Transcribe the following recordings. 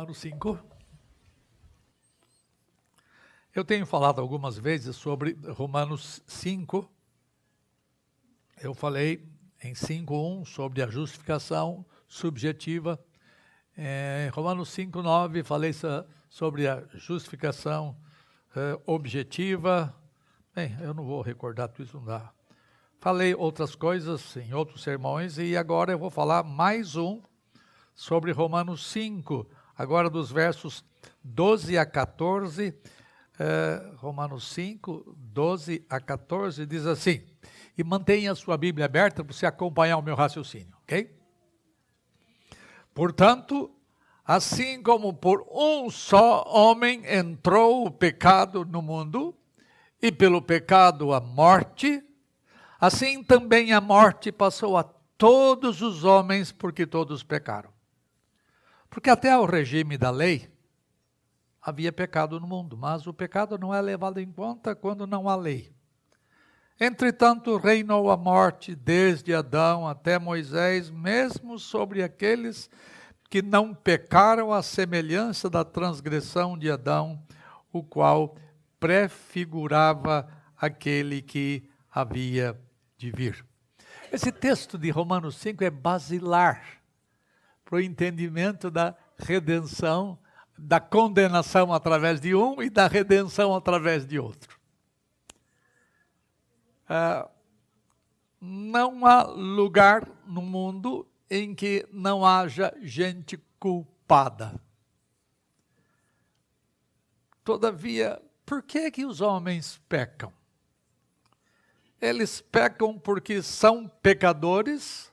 Romanos 5. Eu tenho falado algumas vezes sobre Romanos 5. Eu falei em 5:1 sobre a justificação subjetiva. Romanos 5:9 falei sobre a justificação objetiva. Bem, eu não vou recordar tudo isso, não dá. Falei outras coisas em outros sermões e agora eu vou falar mais um sobre Romanos 5, agora dos versos 12 a 14. Romanos 5, 12 a 14 diz assim, e mantenha a sua Bíblia aberta para você acompanhar o meu raciocínio, ok? Portanto, assim como por um só homem entrou o pecado no mundo, e pelo pecado a morte, assim também a morte passou a todos os homens, porque todos pecaram. Porque até o regime da lei, havia pecado no mundo, mas o pecado não é levado em conta quando não há lei. Entretanto, reinou a morte desde Adão até Moisés, mesmo sobre aqueles que não pecaram à semelhança da transgressão de Adão, o qual prefigurava aquele que havia de vir. Esse texto de Romanos 5 é basilar para o entendimento da redenção, da condenação através de um e da redenção através de outro. Não há lugar no mundo em que não haja gente culpada. Todavia, por que os homens pecam? Eles pecam porque são pecadores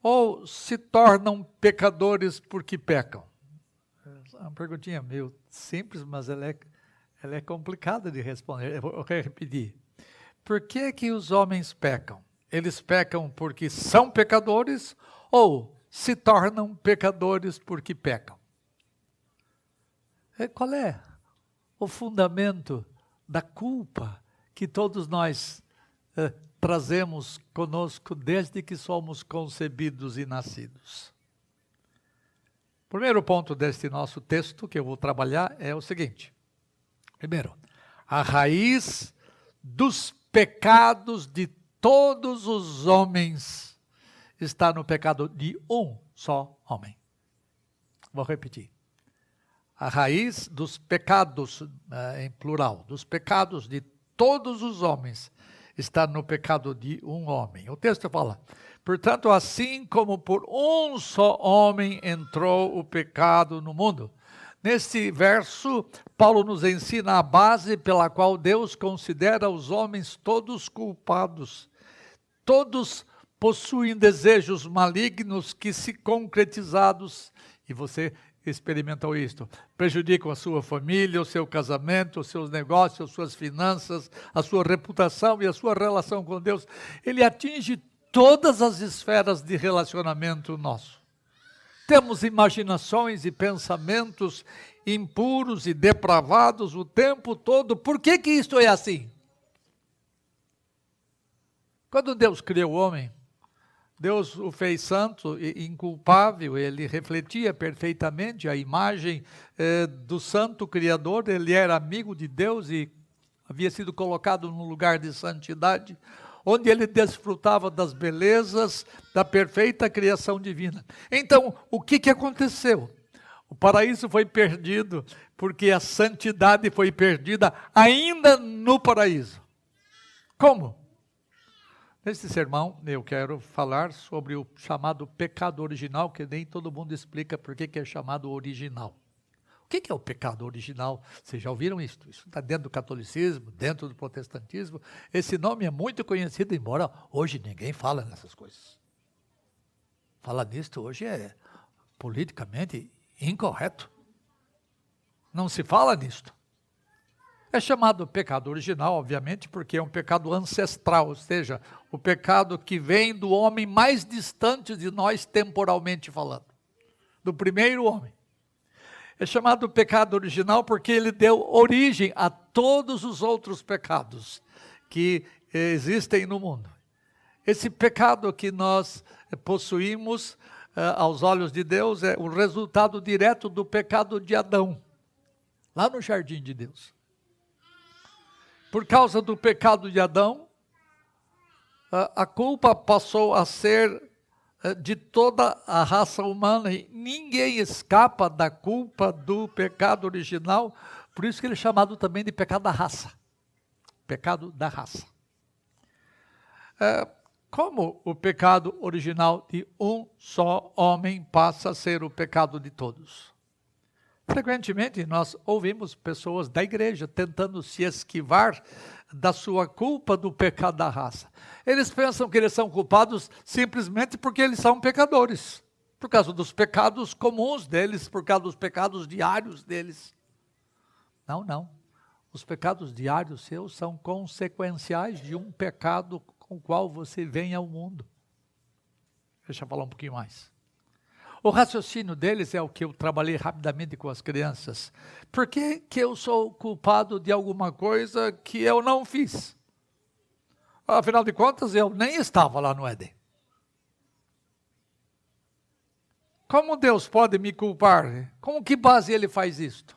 ou se tornam pecadores porque pecam? É uma perguntinha meio simples, mas ela é complicada de responder. Eu vou repetir. Por que os homens pecam? Eles pecam porque são pecadores ou se tornam pecadores porque pecam? Qual é o fundamento da culpa que todos nós trazemos conosco desde que somos concebidos e nascidos? Primeiro ponto deste nosso texto que eu vou trabalhar é o seguinte. Primeiro, a raiz dos pecados de todos os homens está no pecado de um só homem. Vou repetir. A raiz dos pecados, em plural, dos pecados de todos os homens está no pecado de um homem. O texto fala, portanto, assim como por um só homem entrou o pecado no mundo. Neste verso, Paulo nos ensina a base pela qual Deus considera os homens todos culpados. Todos possuem desejos malignos que, se concretizados, e você experimentou isto, prejudicam a sua família, o seu casamento, os seus negócios, as suas finanças, a sua reputação e a sua relação com Deus. Ele atinge todas as esferas de relacionamento nosso. Temos imaginações e pensamentos impuros e depravados o tempo todo. Por que isto é assim? Quando Deus criou o homem, Deus o fez santo e inculpável, ele refletia perfeitamente a imagem do santo Criador, ele era amigo de Deus e havia sido colocado num lugar de santidade, onde ele desfrutava das belezas da perfeita criação divina. Então, o que aconteceu? O paraíso foi perdido, porque a santidade foi perdida ainda no paraíso. Como? Neste sermão, eu quero falar sobre o chamado pecado original, que nem todo mundo explica por que é chamado original. O que é o pecado original? Vocês já ouviram isso? Isso está dentro do catolicismo, dentro do protestantismo. Esse nome é muito conhecido, embora hoje ninguém fala nessas coisas. Falar nisto hoje é politicamente incorreto. Não se fala nisto. É chamado pecado original, obviamente, porque é um pecado ancestral, ou seja, o pecado que vem do homem mais distante de nós temporalmente falando, do primeiro homem. É chamado pecado original porque ele deu origem a todos os outros pecados que existem no mundo. Esse pecado que nós possuímos aos olhos de Deus, é o resultado direto do pecado de Adão, lá no jardim de Deus. Por causa do pecado de Adão, a culpa passou a ser de toda a raça humana, e ninguém escapa da culpa do pecado original, por isso que ele é chamado também de pecado da raça. Pecado da raça. Como o pecado original de um só homem passa a ser o pecado de todos? Frequentemente nós ouvimos pessoas da igreja tentando se esquivar da sua culpa do pecado da raça. Eles pensam que eles são culpados simplesmente porque eles são pecadores, por causa dos pecados comuns deles, por causa dos pecados diários deles. Não. Os pecados diários seus são consequenciais de um pecado com o qual você vem ao mundo. Deixa eu falar um pouquinho mais. O raciocínio deles é o que eu trabalhei rapidamente com as crianças. Por que eu sou culpado de alguma coisa que eu não fiz? Afinal de contas, eu nem estava lá no Éden. Como Deus pode me culpar? Com que base ele faz isto?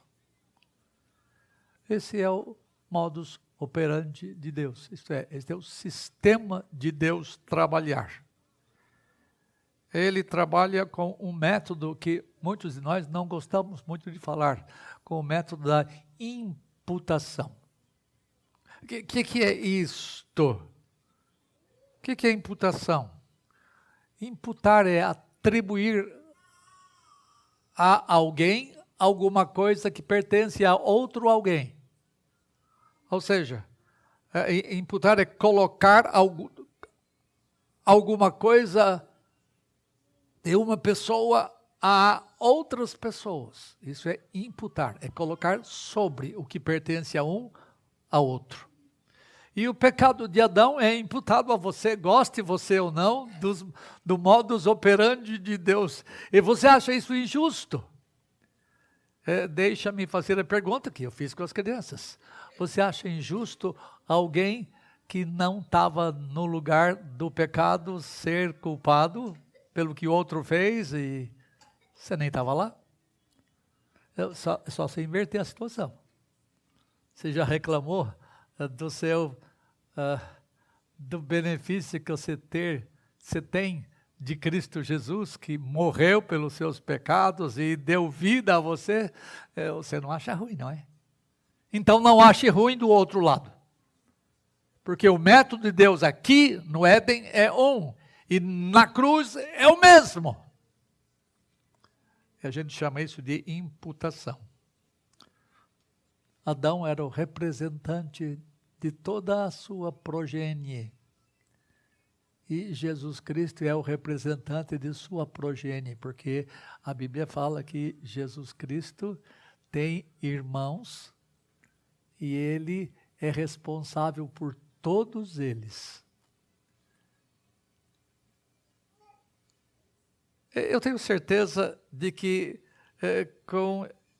Esse é o modus operandi de Deus. Isto é, esse é o sistema de Deus trabalhar. Ele trabalha com um método que muitos de nós não gostamos muito de falar, com o método da imputação. O que é isto? O que é imputação? Imputar é atribuir a alguém alguma coisa que pertence a outro alguém. Ou seja, imputar é colocar alguma coisa de uma pessoa a outras pessoas. Isso é imputar, é colocar sobre o que pertence a um a outro. E o pecado de Adão é imputado a você, goste você ou não, do modus operandi de Deus. E você acha isso injusto? Deixa-me fazer a pergunta que eu fiz com as crianças. Você acha injusto alguém que não estava no lugar do pecado ser culpado pelo que o outro fez e você nem estava lá? Só se inverter a situação. Você já reclamou do benefício que você tem de Cristo Jesus, que morreu pelos seus pecados e deu vida a você? Você não acha ruim, não é? Então não ache ruim do outro lado. Porque o método de Deus aqui no Éden é um, e na cruz é o mesmo. E a gente chama isso de imputação. Adão era o representante de toda a sua progenie. E Jesus Cristo é o representante de sua progenie, porque a Bíblia fala que Jesus Cristo tem irmãos e ele é responsável por todos eles. Eu tenho certeza de que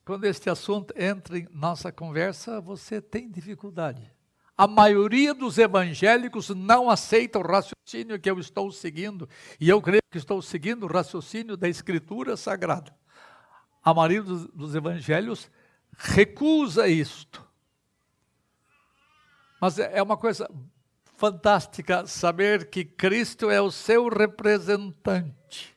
quando este assunto entra em nossa conversa, você tem dificuldade. A maioria dos evangélicos não aceita o raciocínio que eu estou seguindo, e eu creio que estou seguindo o raciocínio da Escritura Sagrada. A maioria dos evangelhos recusa isto. Mas é uma coisa fantástica saber que Cristo é o seu representante.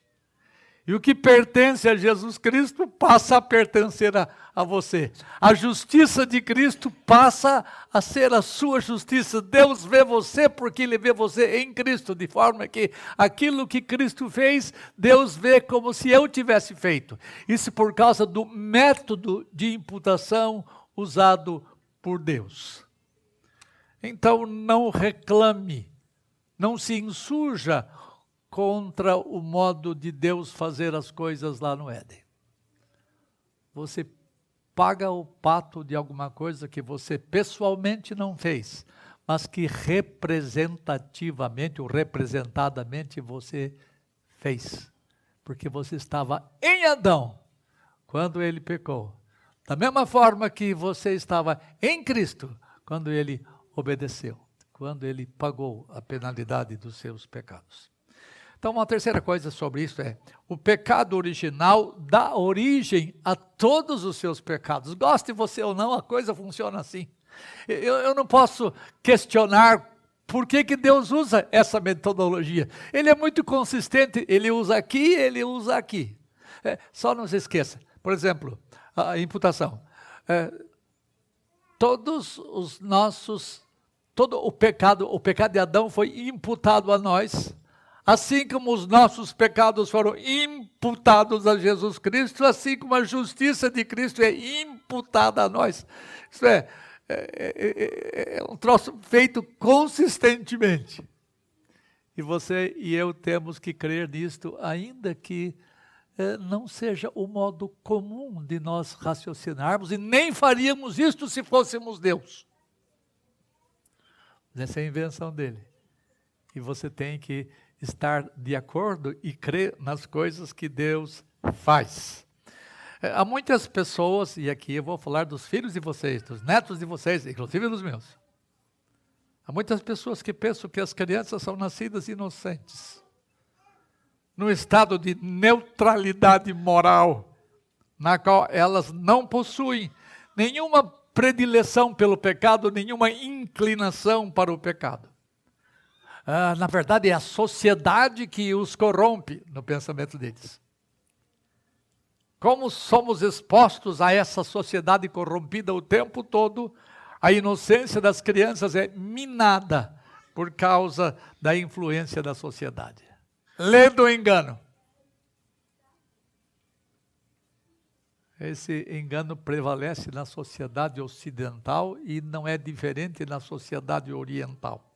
E o que pertence a Jesus Cristo passa a pertencer a você. A justiça de Cristo passa a ser a sua justiça. Deus vê você porque Ele vê você em Cristo, de forma que aquilo que Cristo fez, Deus vê como se eu tivesse feito. Isso por causa do método de imputação usado por Deus. Então não reclame, não se insurja contra o modo de Deus fazer as coisas lá no Éden. Você paga o pato de alguma coisa que você pessoalmente não fez, mas que representativamente ou representadamente você fez. Porque você estava em Adão quando ele pecou. Da mesma forma que você estava em Cristo quando ele obedeceu, quando ele pagou a penalidade dos seus pecados. Então, uma terceira coisa sobre isso é, o pecado original dá origem a todos os seus pecados. Goste você ou não, a coisa funciona assim. Eu não posso questionar por que Deus usa essa metodologia. Ele é muito consistente, ele usa aqui, ele usa aqui. Só não se esqueça, por exemplo, a imputação. Todo o pecado de Adão foi imputado a nós, assim como os nossos pecados foram imputados a Jesus Cristo, assim como a justiça de Cristo é imputada a nós. Isso é um troço feito consistentemente. E você e eu temos que crer nisto, ainda que não seja o modo comum de nós raciocinarmos, e nem faríamos isto se fôssemos Deus. Essa é a invenção dele. E você tem que estar de acordo e crer nas coisas que Deus faz. Há muitas pessoas, e aqui eu vou falar dos filhos de vocês, dos netos de vocês, inclusive dos meus. Há muitas pessoas que pensam que as crianças são nascidas inocentes, num estado de neutralidade moral, na qual elas não possuem nenhuma predileção pelo pecado, nenhuma inclinação para o pecado. Na verdade, é a sociedade que os corrompe no pensamento deles. Como somos expostos a essa sociedade corrompida o tempo todo, a inocência das crianças é minada por causa da influência da sociedade. Lê do engano. Esse engano prevalece na sociedade ocidental e não é diferente na sociedade oriental.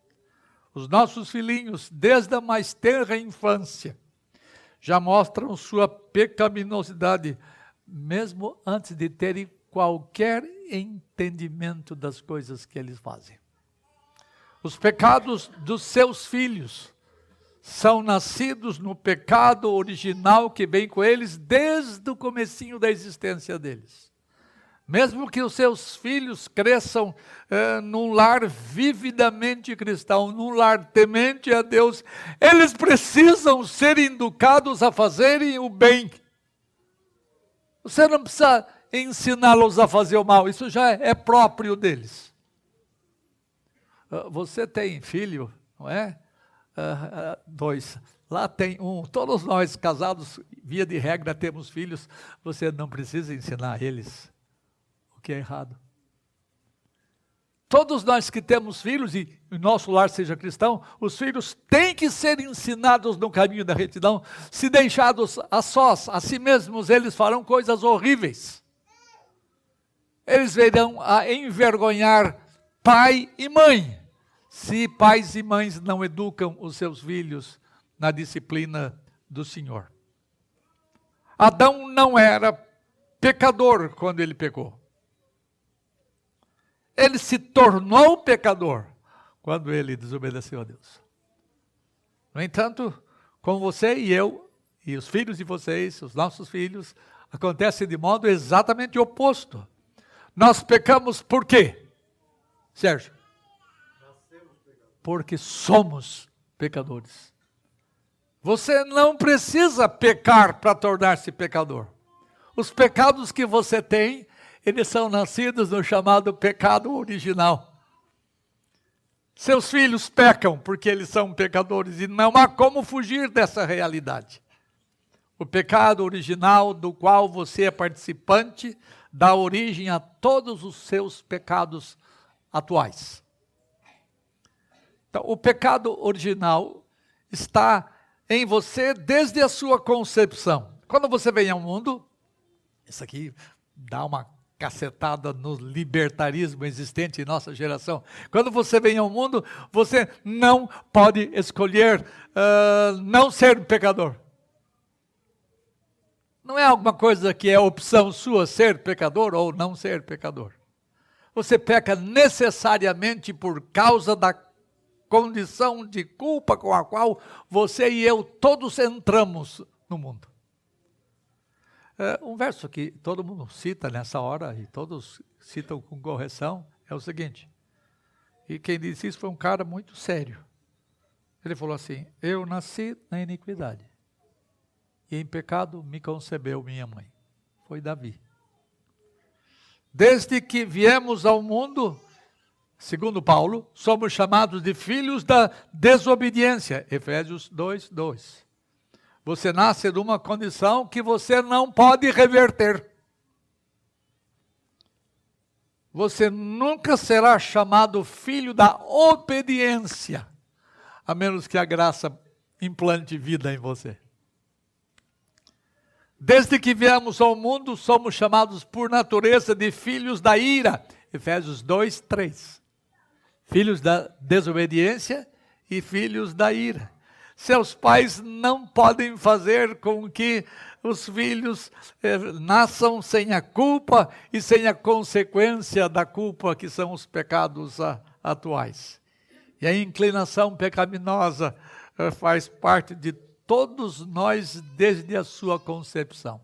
Os nossos filhinhos, desde a mais tenra infância, já mostram sua pecaminosidade, mesmo antes de terem qualquer entendimento das coisas que eles fazem. Os pecados dos seus filhos são nascidos no pecado original que vem com eles desde o comecinho da existência deles. Mesmo que os seus filhos cresçam num lar vividamente cristão, num lar temente a Deus, eles precisam ser educados a fazerem o bem. Você não precisa ensiná-los a fazer o mal, isso já é próprio deles. Você tem filho, não é? 2. Lá tem um. Todos nós casados, via de regra, temos filhos. Você não precisa ensinar eles o que é errado. Todos nós que temos filhos, e o nosso lar seja cristão, os filhos têm que ser ensinados no caminho da retidão. Se deixados a sós, a si mesmos, eles farão coisas horríveis. Eles verão a envergonhar pai e mãe, se pais e mães não educam os seus filhos na disciplina do Senhor. Adão não era pecador quando ele pecou. Ele se tornou pecador quando ele desobedeceu a Deus. No entanto, com você e eu, e os filhos de vocês, os nossos filhos, acontece de modo exatamente oposto. Nós pecamos por quê, Sérgio? Porque somos pecadores. Você não precisa pecar para tornar-se pecador. Os pecados que você tem, eles são nascidos no chamado pecado original. Seus filhos pecam porque eles são pecadores e não há como fugir dessa realidade. O pecado original do qual você é participante dá origem a todos os seus pecados atuais. Então, o pecado original está em você desde a sua concepção. Quando você vem ao mundo, isso aqui dá uma cacetada no libertarismo existente em nossa geração. Quando você vem ao mundo, você não pode escolher não ser pecador. Não é alguma coisa que é opção sua ser pecador ou não ser pecador. Você peca necessariamente por causa da condição de culpa com a qual você e eu todos entramos no mundo. Um verso que todo mundo cita nessa hora, e todos citam com correção, é o seguinte, e quem disse isso foi um cara muito sério, Ele falou assim: eu nasci na iniquidade, e em pecado me concebeu minha mãe. Foi Davi. Desde que viemos ao mundo, segundo Paulo, somos chamados de filhos da desobediência. Efésios 2:2. Você nasce numa condição que você não pode reverter. Você nunca será chamado filho da obediência, a menos que a graça implante vida em você. Desde que viemos ao mundo, somos chamados por natureza de filhos da ira. Efésios 2:3. Filhos da desobediência e filhos da ira. Seus pais não podem fazer com que os filhos nasçam sem a culpa e sem a consequência da culpa, que são os pecados atuais. E a inclinação pecaminosa faz parte de todos nós desde a sua concepção.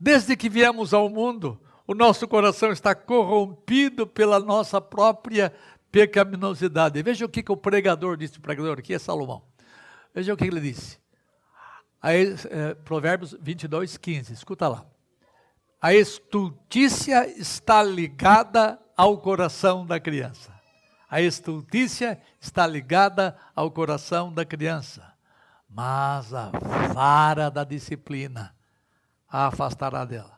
Desde que viemos ao mundo, o nosso coração está corrompido pela nossa própria pecaminosidade. Veja o que o pregador disse, o pregador aqui é Salomão. Veja o que ele disse. Provérbios 22:15, escuta lá. A estultícia está ligada ao coração da criança. A estultícia está ligada ao coração da criança, mas a vara da disciplina a afastará dela.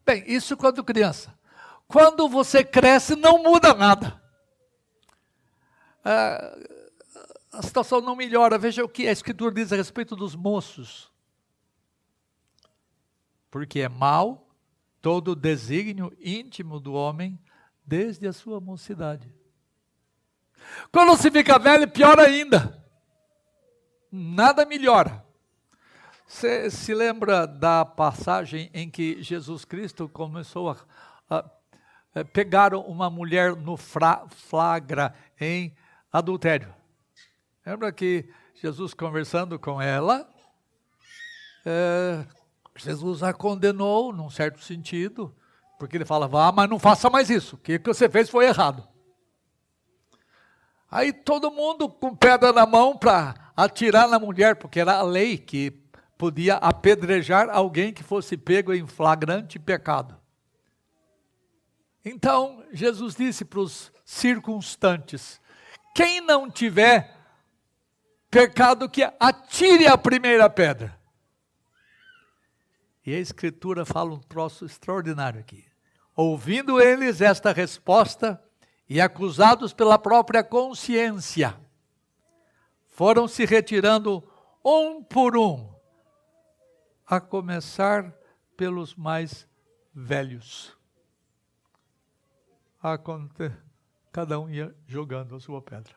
Bem, isso quando criança. Quando você cresce, não muda nada. A situação não melhora. Veja o que a Escritura diz a respeito dos moços. Porque é mau todo o desígnio íntimo do homem desde a sua mocidade. Quando se fica velho, pior ainda. Nada melhora. Você se lembra da passagem em que Jesus Cristo começou a pegar uma mulher no flagra em adultério? Lembra que Jesus conversando com ela, Jesus a condenou num certo sentido, porque ele fala, vá, mas não faça mais isso, o que você fez foi errado. Aí todo mundo com pedra na mão para atirar na mulher, porque era a lei que podia apedrejar alguém que fosse pego em flagrante pecado. Então, Jesus disse para os circunstantes, quem não tiver pecado, que atire a primeira pedra. E a Escritura fala um troço extraordinário aqui. Ouvindo eles esta resposta, e acusados pela própria consciência, foram se retirando um por um, a começar pelos mais velhos. Cada um ia jogando a sua pedra.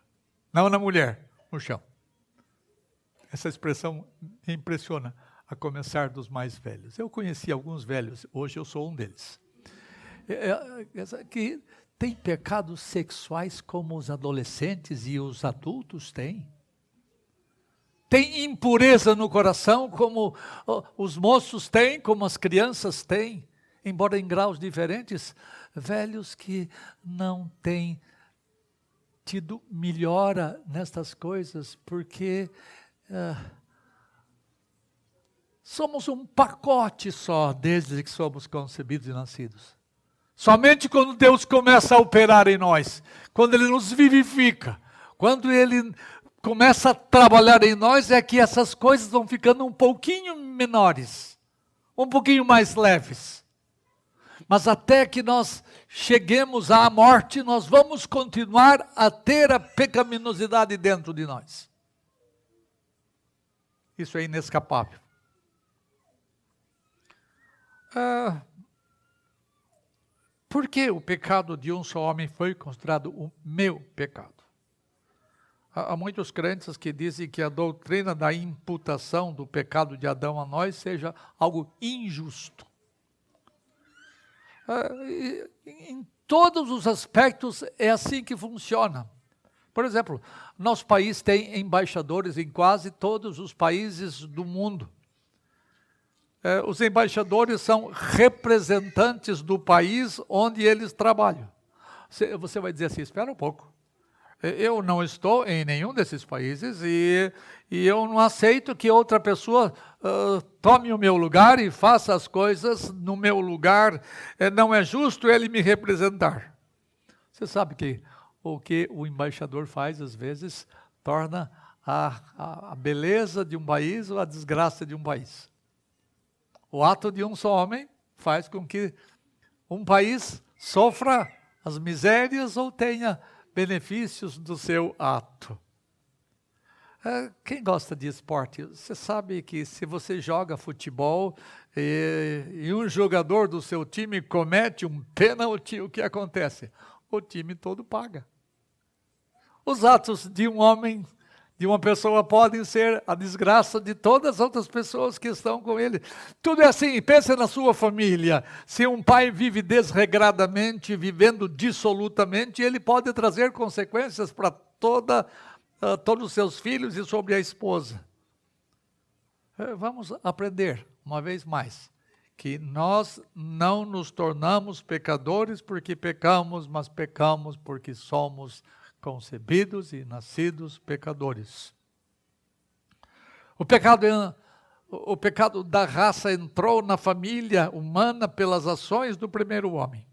Não na mulher, no chão. Essa expressão me impressiona, a começar dos mais velhos. Eu conheci alguns velhos, hoje eu sou um deles. Que tem pecados sexuais como os adolescentes e os adultos têm. Tem impureza no coração como os moços têm, como as crianças têm, embora em graus diferentes. Velhos que não têm tido melhora nestas coisas, porque somos um pacote só, desde que somos concebidos e nascidos. Somente quando Deus começa a operar em nós, quando Ele nos vivifica, quando Ele começa a trabalhar em nós, é que essas coisas vão ficando um pouquinho menores, um pouquinho mais leves. Mas até que nós cheguemos à morte, nós vamos continuar a ter a pecaminosidade dentro de nós. Isso é inescapável. Por que o pecado de um só homem foi considerado o meu pecado? Há muitos crentes que dizem que a doutrina da imputação do pecado de Adão a nós seja algo injusto. Em todos os aspectos é assim que funciona. Por exemplo, nosso país tem embaixadores em quase todos os países do mundo. Os embaixadores são representantes do país onde eles trabalham. Você vai dizer assim, espera um pouco. Eu não estou em nenhum desses países e eu não aceito que outra pessoa tome o meu lugar e faça as coisas no meu lugar. Não é justo ele me representar. Você sabe que o embaixador faz, às vezes, torna a beleza de um país ou a desgraça de um país. O ato de um só homem faz com que um país sofra as misérias ou tenha benefícios do seu ato. Quem gosta de esporte, você sabe que se você joga futebol e um jogador do seu time comete um pênalti, o que acontece? O time todo paga. Os atos de um homem, de uma pessoa, podem ser a desgraça de todas as outras pessoas que estão com ele. Tudo é assim, pense na sua família. Se um pai vive desregradamente, vivendo dissolutamente, ele pode trazer consequências para todos os seus filhos e sobre a esposa. Vamos aprender, uma vez mais, que nós não nos tornamos pecadores porque pecamos, mas pecamos porque somos concebidos e nascidos pecadores. O pecado da raça entrou na família humana pelas ações do primeiro homem.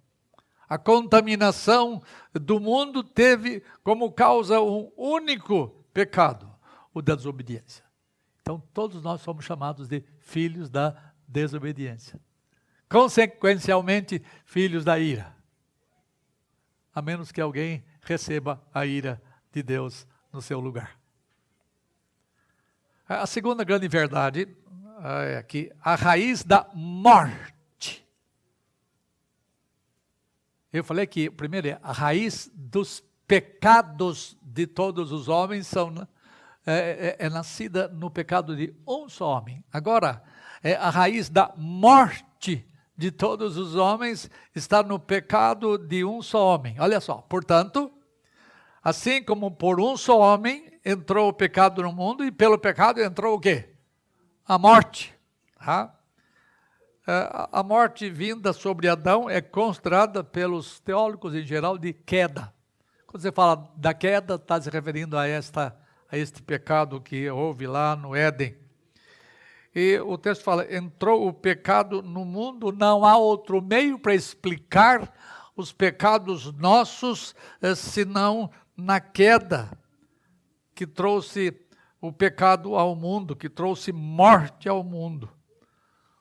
A contaminação do mundo teve como causa um único pecado, o da desobediência. Então, todos nós somos chamados de filhos da desobediência. Consequencialmente, filhos da ira. A menos que alguém receba a ira de Deus no seu lugar. A segunda grande verdade é que a raiz da morte. Eu falei que, primeiro, a raiz dos pecados de todos os homens é nascida no pecado de um só homem. Agora, a raiz da morte de todos os homens está no pecado de um só homem. Olha só, portanto, assim como por um só homem entrou o pecado no mundo, e pelo pecado entrou o quê? A morte. Tá? A morte vinda sobre Adão é considerada pelos teólogos em geral de queda. Quando você fala da queda, está se referindo a este pecado que houve lá no Éden. E o texto fala, entrou o pecado no mundo, não há outro meio para explicar os pecados nossos, senão na queda, que trouxe o pecado ao mundo, que trouxe morte ao mundo.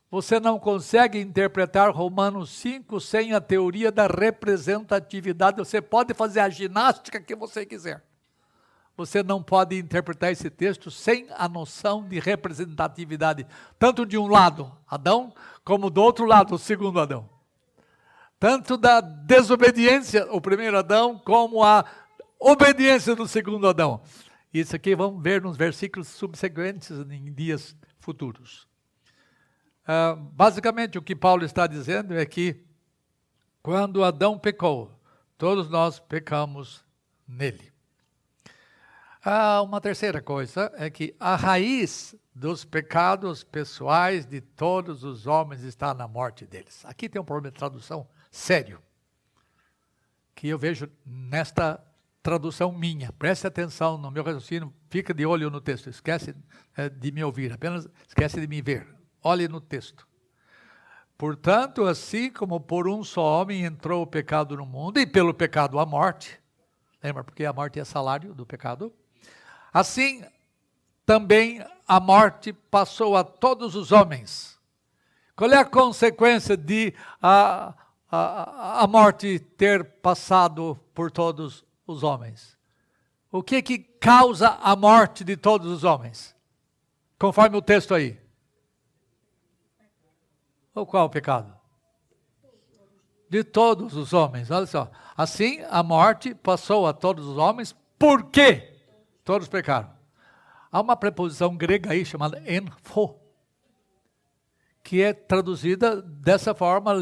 Você não consegue interpretar Romanos 5 sem a teoria da representatividade. Você pode fazer a ginástica que você quiser. Você não pode interpretar esse texto sem a noção de representatividade, tanto de um lado, Adão, como do outro lado, o segundo Adão. Tanto da desobediência, o primeiro Adão, como a obediência do segundo Adão. Isso aqui vamos ver nos versículos subsequentes em dias futuros. Basicamente, o que Paulo está dizendo é que quando Adão pecou, todos nós pecamos nele. Uma terceira coisa é que a raiz dos pecados pessoais de todos os homens está na morte deles. Aqui tem um problema de tradução sério, que eu vejo nesta tradução minha. Preste atenção no meu raciocínio, fica de olho no texto, esquece de me ouvir, apenas esquece de me ver. Olhe no texto. Portanto, assim como por um só homem entrou o pecado no mundo, e pelo pecado a morte, lembra, porque a morte é salário do pecado, assim também a morte passou a todos os homens. Qual é a consequência de a morte ter passado por todos os homens? O que causa a morte de todos os homens? Conforme o texto aí. Ou qual o pecado? De todos os homens, olha só. Assim, a morte passou a todos os homens, por quê? Todos pecaram. Há uma preposição grega aí chamada enfo, que é traduzida dessa forma,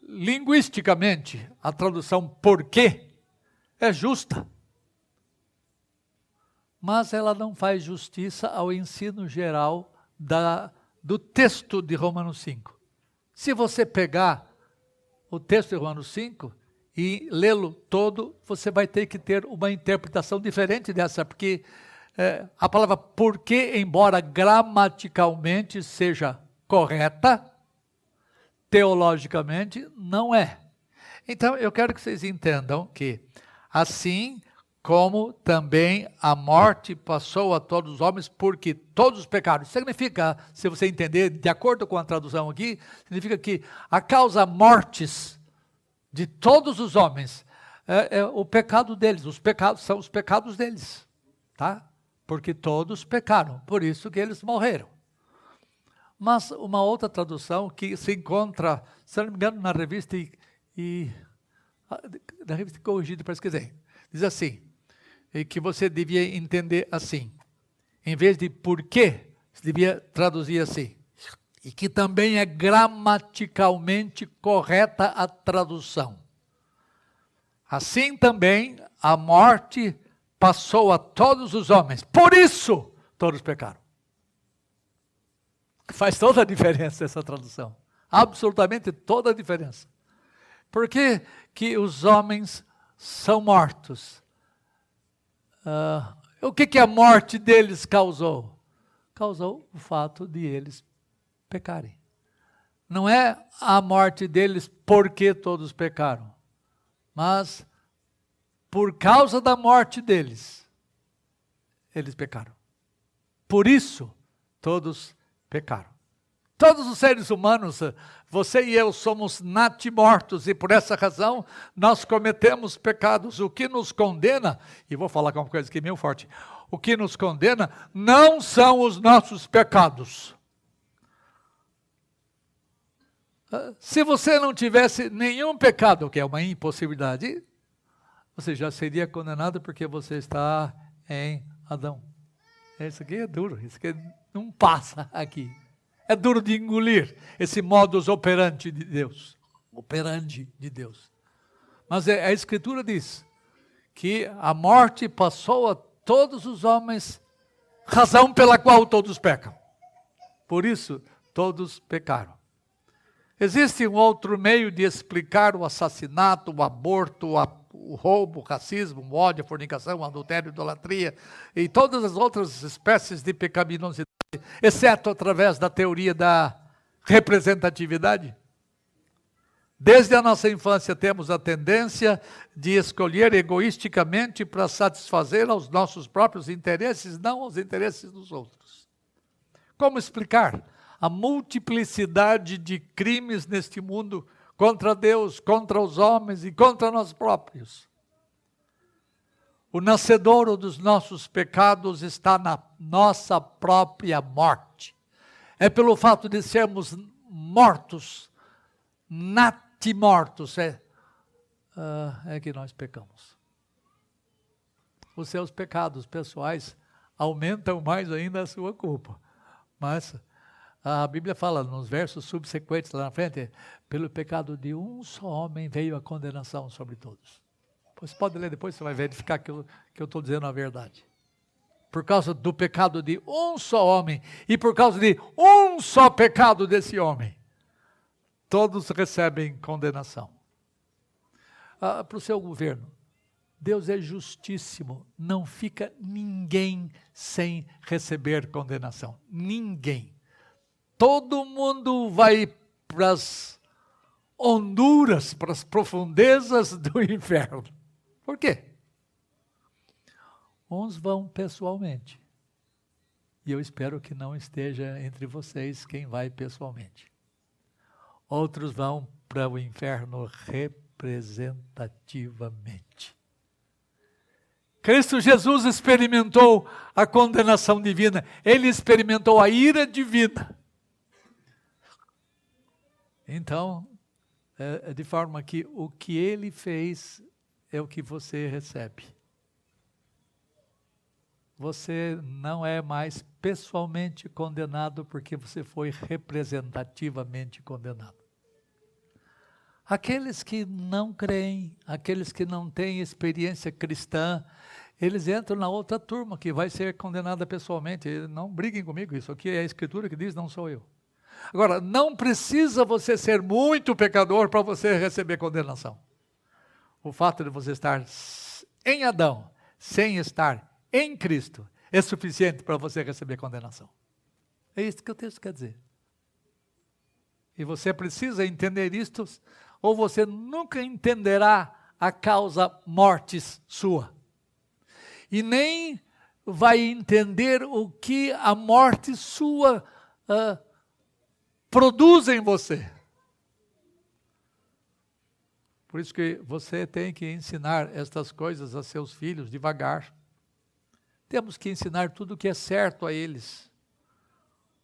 linguisticamente. A tradução por quê é justa. Mas ela não faz justiça ao ensino geral do texto de Romanos 5. Se você pegar o texto de Romanos 5 e lê-lo todo, você vai ter que ter uma interpretação diferente dessa, porque a palavra porque, embora gramaticalmente seja correta, teologicamente não é. Então, eu quero que vocês entendam que, assim como também a morte passou a todos os homens, porque todos pecaram. Significa, se você entender, de acordo com a tradução aqui, significa que a causa mortes de todos os homens é o pecado deles, os pecados são os pecados deles, tá? Porque todos pecaram, por isso que eles morreram. Mas uma outra tradução que se encontra, se não me engano, na revista na revista Corrigida para Esquecer, diz assim, e que você devia entender assim, em vez de porquê, você devia traduzir assim, e que também é gramaticalmente correta a tradução. Assim também a morte passou a todos os homens, por isso todos pecaram. Faz toda a diferença essa tradução, absolutamente toda a diferença. Por que que os homens são mortos? O que a morte deles causou? Causou o fato de eles pecarem. Não é a morte deles porque todos pecaram, mas por causa da morte deles, eles pecaram. Por isso, todos pecaram. Todos os seres humanos, você e eu somos natimortos e por essa razão nós cometemos pecados. O que nos condena, e vou falar com uma coisa aqui meio forte, o que nos condena não são os nossos pecados. Se você não tivesse nenhum pecado, que é uma impossibilidade, você já seria condenado porque você está em Adão. Isso aqui é duro, isso aqui não passa aqui. É duro de engolir esse modus operandi de Deus. Operandi de Deus. Mas a Escritura diz que a morte passou a todos os homens, razão pela qual todos pecam. Por isso, todos pecaram. Existe um outro meio de explicar o assassinato, o aborto, o roubo, o racismo, o ódio, a fornicação, o adultério, a idolatria e todas as outras espécies de pecaminosidade, exceto através da teoria da representatividade. Desde a nossa infância temos a tendência de escolher egoisticamente para satisfazer aos nossos próprios interesses, não aos interesses dos outros. Como explicar a multiplicidade de crimes neste mundo contra Deus, contra os homens e contra nós próprios? O nascedouro dos nossos pecados está na nossa própria morte. É pelo fato de sermos mortos, natimortos, é que nós pecamos. Os seus pecados pessoais aumentam mais ainda a sua culpa. Mas a Bíblia fala nos versos subsequentes lá na frente, pelo pecado de um só homem veio a condenação sobre todos. Você pode ler depois, você vai verificar que eu estou dizendo a verdade. Por causa do pecado de um só homem, e por causa de um só pecado desse homem, todos recebem condenação. Para o seu governo, Deus é justíssimo, não fica ninguém sem receber condenação. Ninguém. Todo mundo vai para as honduras, para as profundezas do inferno. Por quê? Uns vão pessoalmente. E eu espero que não esteja entre vocês quem vai pessoalmente. Outros vão para o inferno representativamente. Cristo Jesus experimentou a condenação divina. Ele experimentou a ira divina. Então, de forma que o que ele fez é o que você recebe. Você não é mais pessoalmente condenado porque você foi representativamente condenado. Aqueles que não creem, aqueles que não têm experiência cristã, eles entram na outra turma que vai ser condenada pessoalmente. Não briguem comigo, isso aqui é a Escritura que diz, não sou eu. Agora, não precisa você ser muito pecador para você receber condenação. o fato de você estar em Adão, sem estar em Cristo, é suficiente para você receber condenação. É isso que o texto quer dizer. E você precisa entender isto, ou você nunca entenderá a causa mortis sua. E nem vai entender o que a morte sua produz em você. Por isso que você tem que ensinar estas coisas a seus filhos devagar. Temos que ensinar tudo o que é certo a eles.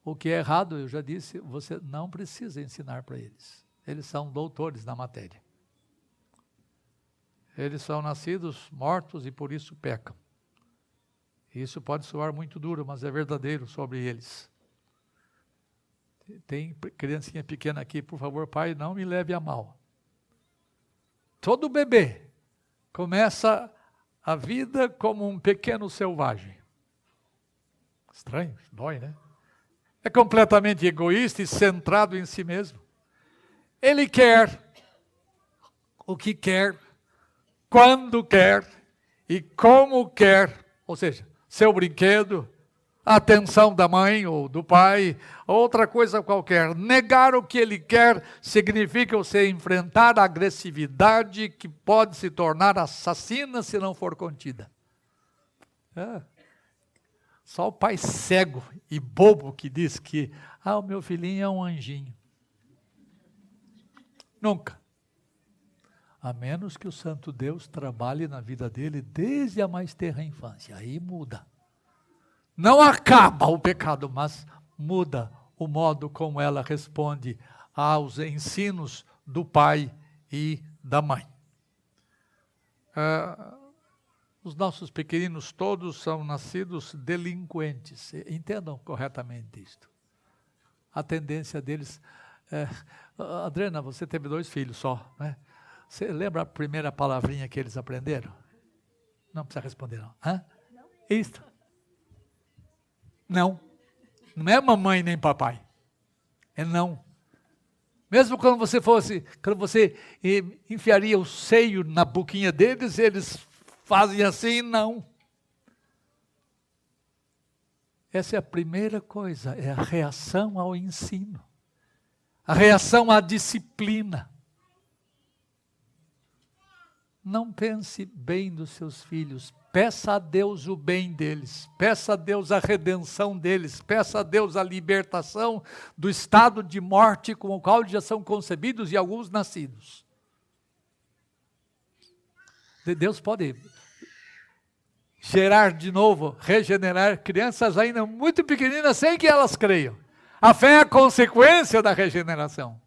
O que é errado, eu já disse, você não precisa ensinar para eles. Eles são doutores na matéria. Eles são nascidos mortos e por isso pecam. Isso pode soar muito duro, mas é verdadeiro sobre eles. Tem criancinha pequena aqui, por favor, pai, não me leve a mal. Todo bebê começa a vida como um pequeno selvagem. Estranho, dói, né? É completamente egoísta e centrado em si mesmo. Ele quer o que quer, quando quer e como quer. Ou seja, seu brinquedo, a atenção da mãe ou do pai, outra coisa qualquer. Negar o que ele quer significa você enfrentar a agressividade que pode se tornar assassina se não for contida. Só o pai cego e bobo que diz que o meu filhinho é um anjinho. Nunca. A menos que o Santo Deus trabalhe na vida dele desde a mais tenra infância. Aí muda. Não acaba o pecado, mas muda o modo como ela responde aos ensinos do pai e da mãe. Os nossos pequeninos todos são nascidos delinquentes. Entendam corretamente isto. A tendência deles... Adriana, você teve 2 filhos só, né? Você lembra a primeira palavrinha que eles aprenderam? Não precisa responder, não. Não. Isto. Não. Não é mamãe nem papai. É não. Mesmo quando você enfiaria o seio na boquinha deles, eles fazem assim, não. Essa é a primeira coisa, é a reação ao ensino. A reação à disciplina. Não pense bem dos seus filhos. Peça a Deus o bem deles. Peça a Deus a redenção deles. Peça a Deus a libertação do estado de morte com o qual já são concebidos e alguns nascidos. Deus pode gerar de novo, regenerar crianças ainda muito pequeninas sem que elas creiam. A fé é a consequência da regeneração.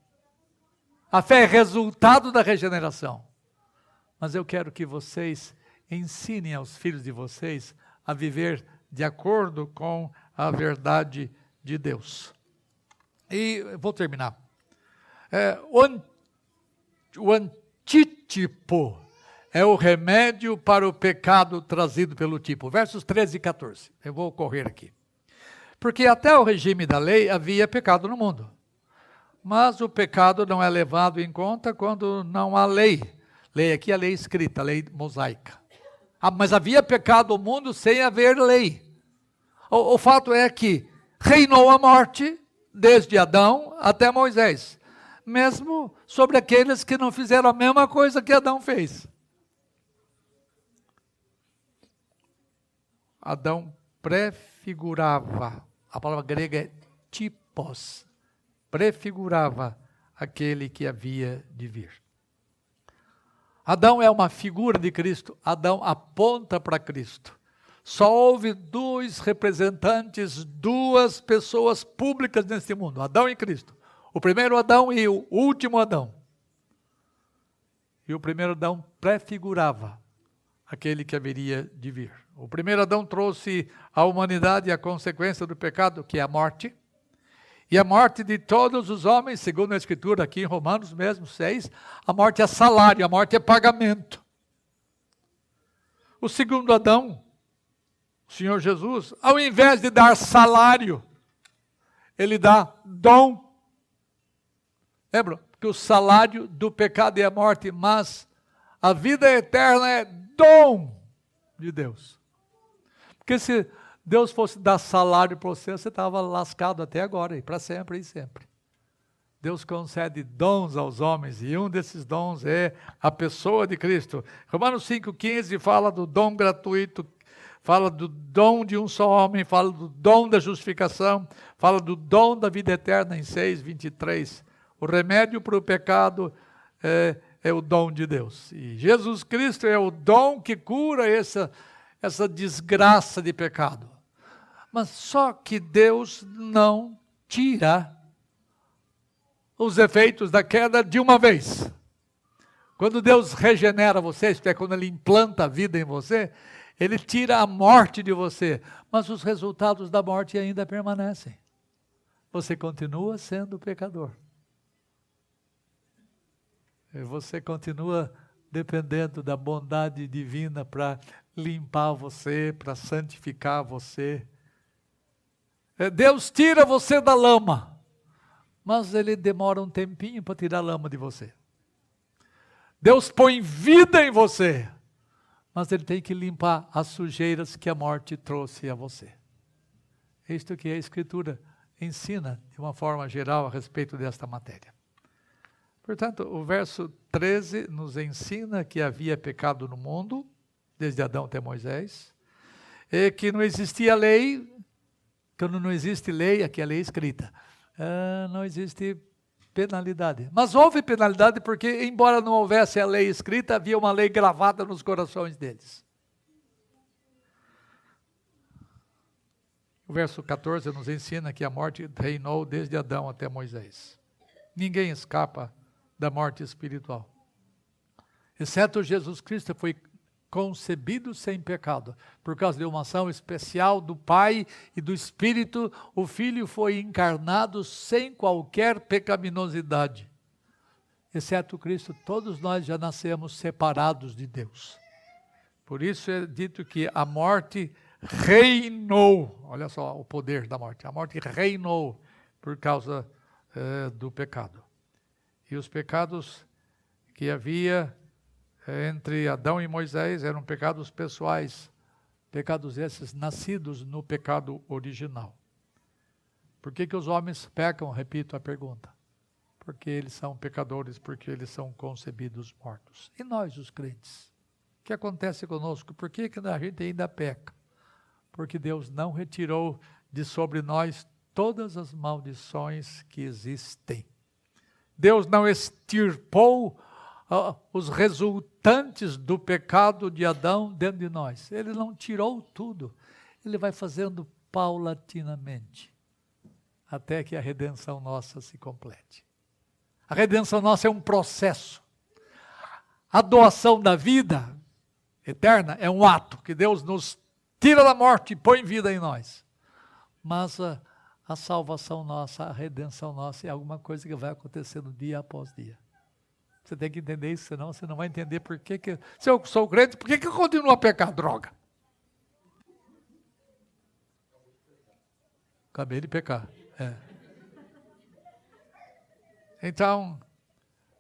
A fé é resultado da regeneração. Mas eu quero que vocês ensinem aos filhos de vocês a viver de acordo com a verdade de Deus. E vou terminar. O antítipo é o remédio para o pecado trazido pelo tipo. Versos 13 e 14. Eu vou correr aqui. Porque até o regime da lei havia pecado no mundo. Mas o pecado não é levado em conta quando não há lei. Lei aqui é a lei escrita, a lei mosaica. Mas havia pecado no mundo sem haver lei. O fato é que reinou a morte desde Adão até Moisés. Mesmo sobre aqueles que não fizeram a mesma coisa que Adão fez. Adão prefigurava, a palavra grega é typos, prefigurava aquele que havia de vir. Adão é uma figura de Cristo, Adão aponta para Cristo. Só houve 2 representantes, 2 pessoas públicas neste mundo, Adão e Cristo. O primeiro Adão e o último Adão. E o primeiro Adão prefigurava aquele que haveria de vir. O primeiro Adão trouxe à humanidade a consequência do pecado, que é a morte. E a morte de todos os homens, segundo a Escritura aqui em Romanos mesmo 6, a morte é salário, a morte é pagamento. O segundo Adão, o Senhor Jesus, ao invés de dar salário, ele dá dom. Lembra? Que o salário do pecado é a morte, mas A vida eterna é dom de Deus. Porque se Deus fosse dar salário para você, você estava lascado até agora, e para sempre e sempre. Deus concede dons aos homens, e um desses dons é a pessoa de Cristo. Romanos 5,15 fala do dom gratuito, fala do dom de um só homem, fala do dom da justificação, fala do dom da vida eterna em 6,23. O remédio para o pecado é o dom de Deus. E Jesus Cristo é o dom que cura essa desgraça de pecado. Mas só que Deus não tira os efeitos da queda de uma vez. Quando Deus regenera você, isto é, quando Ele implanta a vida em você, Ele tira a morte de você, mas os resultados da morte ainda permanecem. Você continua sendo pecador. E você continua dependendo da bondade divina para limpar você, para santificar você. Deus tira você da lama, mas Ele demora um tempinho para tirar a lama de você. Deus põe vida em você, mas Ele tem que limpar as sujeiras que a morte trouxe a você. Isto que a Escritura ensina de uma forma geral a respeito desta matéria. Portanto, o verso 13 nos ensina que havia pecado no mundo, desde Adão até Moisés, e que não existia lei. Quando não existe lei, aqui é a lei escrita, não existe penalidade. Mas houve penalidade porque, embora não houvesse a lei escrita, havia uma lei gravada nos corações deles. O verso 14 nos ensina que a morte reinou desde Adão até Moisés. Ninguém escapa da morte espiritual. Exceto Jesus Cristo, foi concebido sem pecado. Por causa de uma ação especial do Pai e do Espírito, o Filho foi encarnado sem qualquer pecaminosidade. Exceto Cristo, todos nós já nascemos separados de Deus. Por isso é dito que a morte reinou. Olha só o poder da morte. A morte reinou por causa do pecado. E os pecados que havia entre Adão e Moisés eram pecados pessoais, pecados esses nascidos no pecado original. Por que os homens pecam? Repito a pergunta. Porque eles são pecadores, porque eles são concebidos mortos. E nós, os crentes? O que acontece conosco? Por que a gente ainda peca? Porque Deus não retirou de sobre nós todas as maldições que existem. Deus não extirpou os resultantes do pecado de Adão dentro de nós. Ele não tirou tudo. Ele vai fazendo paulatinamente, até que a redenção nossa se complete. A redenção nossa é um processo. A doação da vida eterna é um ato que Deus nos tira da morte e põe vida em nós. Mas a salvação nossa, a redenção nossa é alguma coisa que vai acontecendo dia após dia. Você tem que entender isso, senão você não vai entender por que se eu sou crente, por que eu continuo a pecar droga? Acabei de pecar. Então,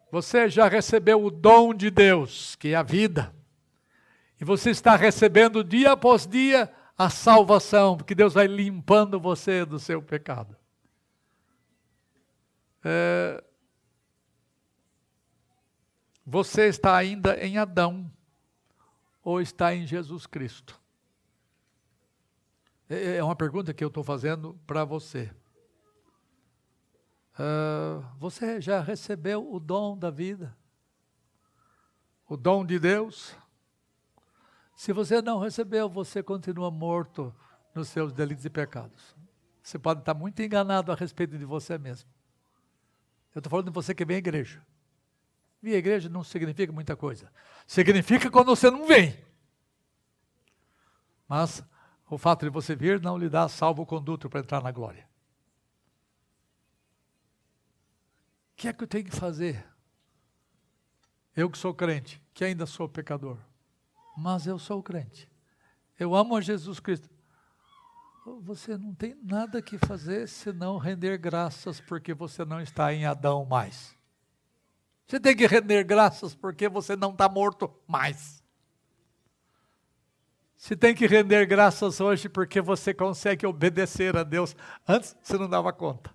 você já recebeu o dom de Deus, que é a vida. E você está recebendo dia após dia a salvação, porque Deus vai limpando você do seu pecado. Você está ainda em Adão ou está em Jesus Cristo? É uma pergunta que eu estou fazendo para você. Você já recebeu o dom da vida? O dom de Deus? Se você não recebeu, você continua morto nos seus delitos e pecados. Você pode estar muito enganado a respeito de você mesmo. Eu estou falando de você que vem à igreja. Vir à igreja não significa muita coisa. Significa quando você não vem. Mas o fato de você vir não lhe dá salvo-conduto para entrar na glória. O que é que eu tenho que fazer? Eu que sou crente, que ainda sou pecador. Mas eu sou crente. Eu amo a Jesus Cristo. Você não tem nada que fazer senão render graças porque você não está em Adão mais. Você tem que render graças porque você não está morto mais. Você tem que render graças hoje porque você consegue obedecer a Deus. Antes você não dava conta.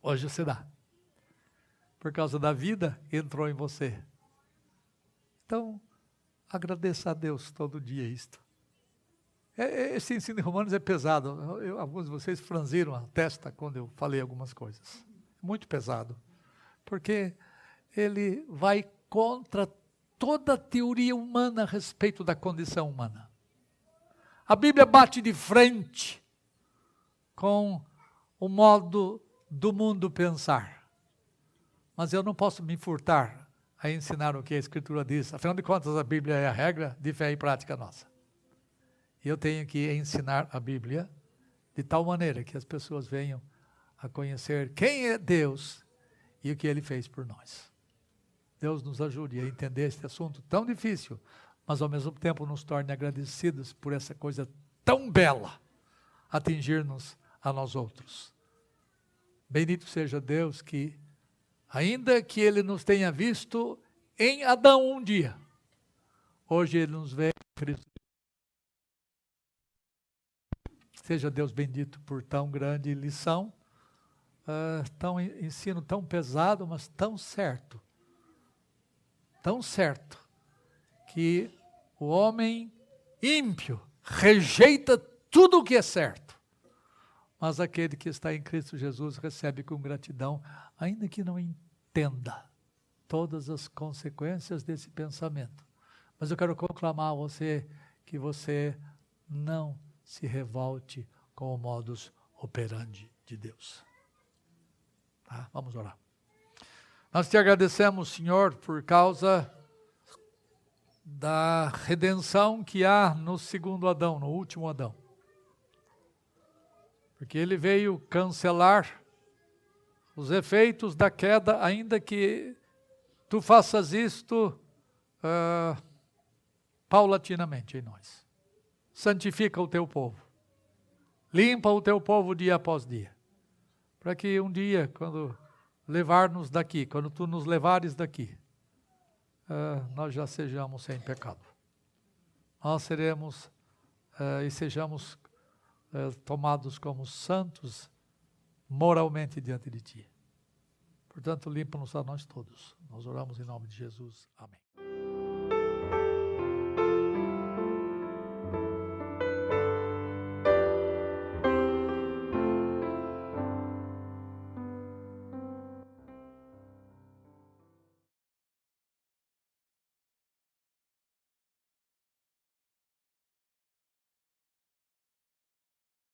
Hoje você dá. Por causa da vida, entrou em você. Então, agradeça a Deus todo dia isto. Esse ensino em Romanos é pesado. Alguns de vocês franziram a testa quando eu falei algumas coisas. Muito pesado. Porque ele vai contra toda a teoria humana a respeito da condição humana. A Bíblia bate de frente com o modo do mundo pensar. Mas eu não posso me furtar a ensinar o que a Escritura diz. Afinal de contas, a Bíblia é a regra de fé e prática nossa. E eu tenho que ensinar a Bíblia de tal maneira que as pessoas venham a conhecer quem é Deus e o que Ele fez por nós. Deus nos ajude a entender este assunto tão difícil, mas ao mesmo tempo nos torne agradecidos por essa coisa tão bela, atingir-nos a nós outros. Bendito seja Deus que, ainda que Ele nos tenha visto em Adão um dia, hoje Ele nos vê em Cristo. Seja Deus bendito por tão grande lição, tão ensino tão pesado, mas tão certo, que o homem ímpio rejeita tudo o que é certo, mas aquele que está em Cristo Jesus recebe com gratidão, ainda que não entenda todas as consequências desse pensamento. Mas eu quero conclamar a você que você não se revolte com o modus operandi de Deus. Tá? Vamos orar. Nós te agradecemos, Senhor, por causa da redenção que há no segundo Adão, no último Adão. Porque ele veio cancelar os efeitos da queda, ainda que tu faças isto paulatinamente em nós. Santifica o teu povo. Limpa o teu povo dia após dia. Para que um dia, quando levar-nos daqui, quando tu nos levares daqui, nós já sejamos sem pecado. Nós seremos e sejamos tomados como santos moralmente diante de ti. Portanto, limpa-nos a nós todos. Nós oramos em nome de Jesus. Amém.